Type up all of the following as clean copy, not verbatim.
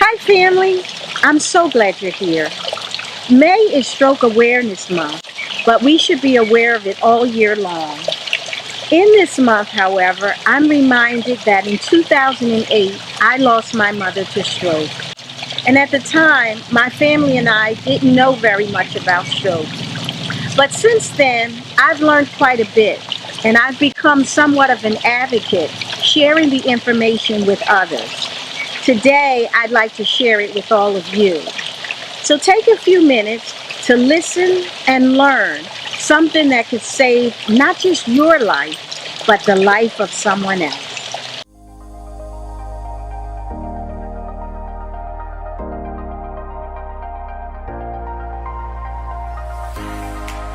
Hi, family. I'm so glad you're here. May is Stroke Awareness Month, but we should be aware of it all year long. In this month, however, I'm reminded that in 2008, I lost my mother to stroke. And at the time, my family and I didn't know very much about stroke. But since then, I've learned quite a bit, and I've become somewhat of an advocate, sharing the information with others. Today, I'd like to share it with all of you. So take a few minutes to listen and learn something that could save not just your life, but the life of someone else.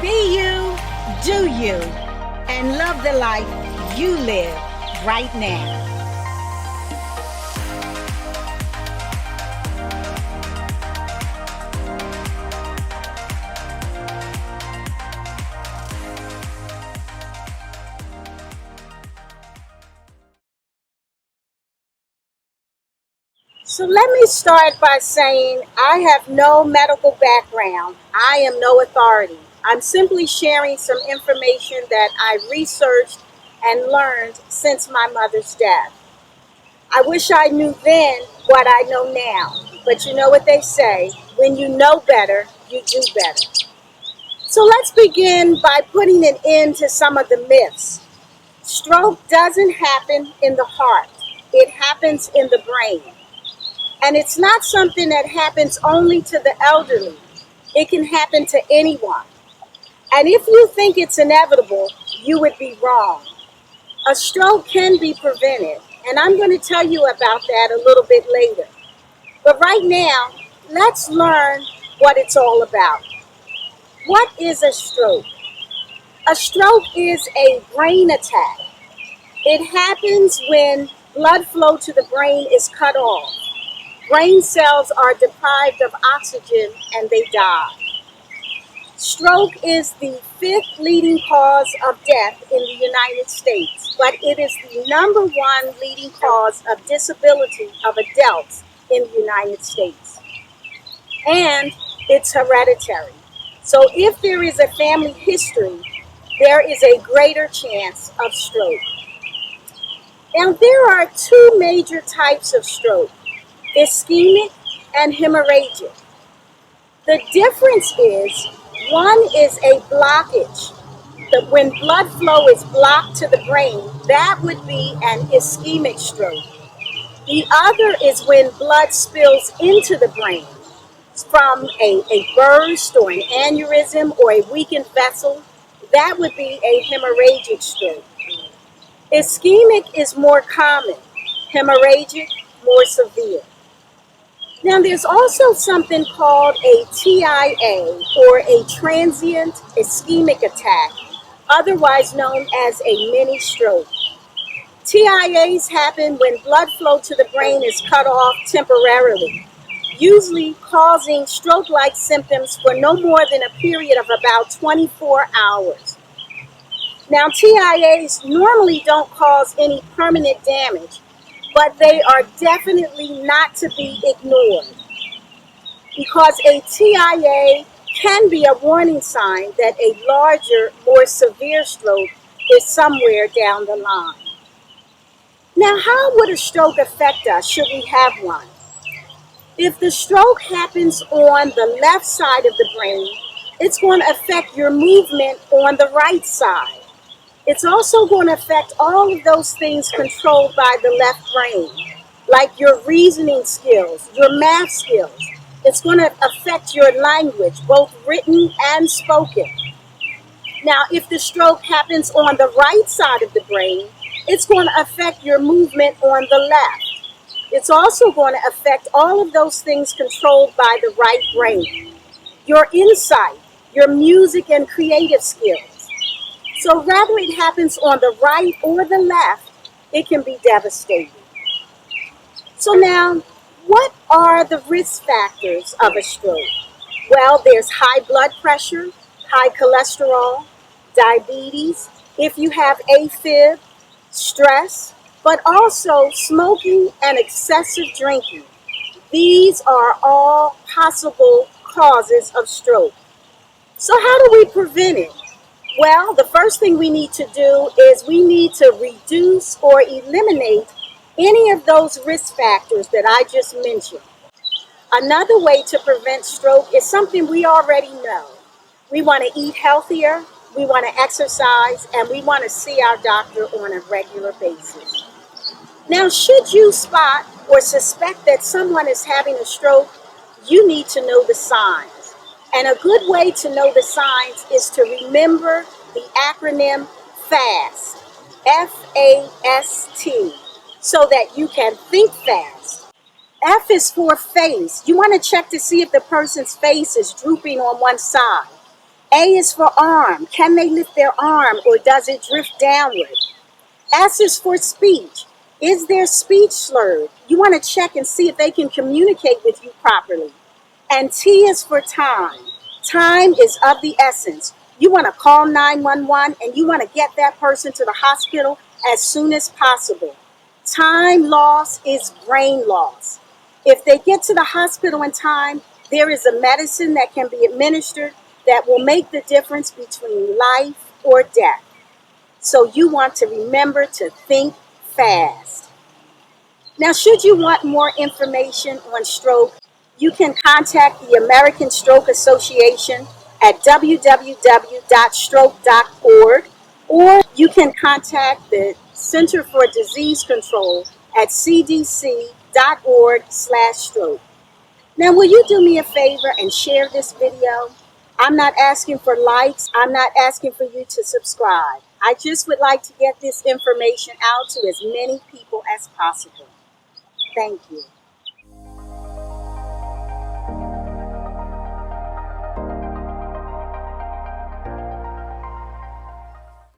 Be you, do you, and love the life you live right now. So let me start by saying I have no medical background. I am no authority. I'm simply sharing some information that I researched and learned since my mother's death. I wish I knew then what I know now. But you know what they say, when you know better, you do better. So let's begin by putting an end to some of the myths. Stroke doesn't happen in the heart. It happens in the brain. And it's not something that happens only to the elderly. It can happen to anyone. And if you think it's inevitable, you would be wrong. A stroke can be prevented, and I'm going to tell you about that a little bit later. But right now, let's learn what it's all about. What is a stroke? A stroke is a brain attack. It happens when blood flow to the brain is cut off. Brain cells are deprived of oxygen and they die. Stroke is the fifth leading cause of death in the United States, but it is the number one leading cause of disability of adults in the United States. And it's hereditary. So if there is a family history, there is a greater chance of stroke. Now, there are two major types of stroke: ischemic and hemorrhagic. The difference is one is a blockage. When blood flow is blocked to the brain, that would be an ischemic stroke. The other is when blood spills into the brain from a burst or an aneurysm or a weakened vessel. That would be a hemorrhagic stroke. Ischemic is more common, hemorrhagic more severe. Now, there's also something called a TIA, or a transient ischemic attack, otherwise known as a mini stroke. TIAs happen when blood flow to the brain is cut off temporarily, usually causing stroke-like symptoms for no more than a period of about 24 hours. Now, TIAs normally don't cause any permanent damage, but they are definitely not to be ignored, because a TIA can be a warning sign that a larger, more severe stroke is somewhere down the line. Now, how would a stroke affect us should we have one? If the stroke happens on the left side of the brain, it's going to affect your movement on the right side. It's also going to affect all of those things controlled by the left brain, like your reasoning skills, your math skills. It's going to affect your language, both written and spoken. Now, if the stroke happens on the right side of the brain, it's going to affect your movement on the left. It's also going to affect all of those things controlled by the right brain, your insight, your music and creative skills. So whether it happens on the right or the left, it can be devastating. So now, what are the risk factors of a stroke? Well, there's high blood pressure, high cholesterol, diabetes, if you have AFib, stress, but also smoking and excessive drinking. These are all possible causes of stroke. So how do we prevent it? Well, the first thing we need to do is we need to reduce or eliminate any of those risk factors that I just mentioned. Another way to prevent stroke is something we already know. We want to eat healthier, we want to exercise, and we want to see our doctor on a regular basis. Now, should you spot or suspect that someone is having a stroke, you need to know the signs. And a good way to know the signs is to remember the acronym FAST, FAST, so that you can think fast. F is for face. You want to check to see if the person's face is drooping on one side. A is for arm. Can they lift their arm or does it drift downward? S is for speech. Is their speech slurred? You want to check and see if they can communicate with you properly. And T is for time. Time is of the essence. You want to call 911 and you want to get that person to the hospital as soon as possible. Time loss is brain loss. If they get to the hospital in time, there is a medicine that can be administered that will make the difference between life or death. So you want to remember to think fast. Now, should you want more information on stroke, you can contact the American Stroke Association at www.stroke.org, or you can contact the Center for Disease Control at cdc.org/stroke. Now, will you do me a favor and share this video? I'm not asking for likes. I'm not asking for you to subscribe. I just would like to get this information out to as many people as possible. Thank you.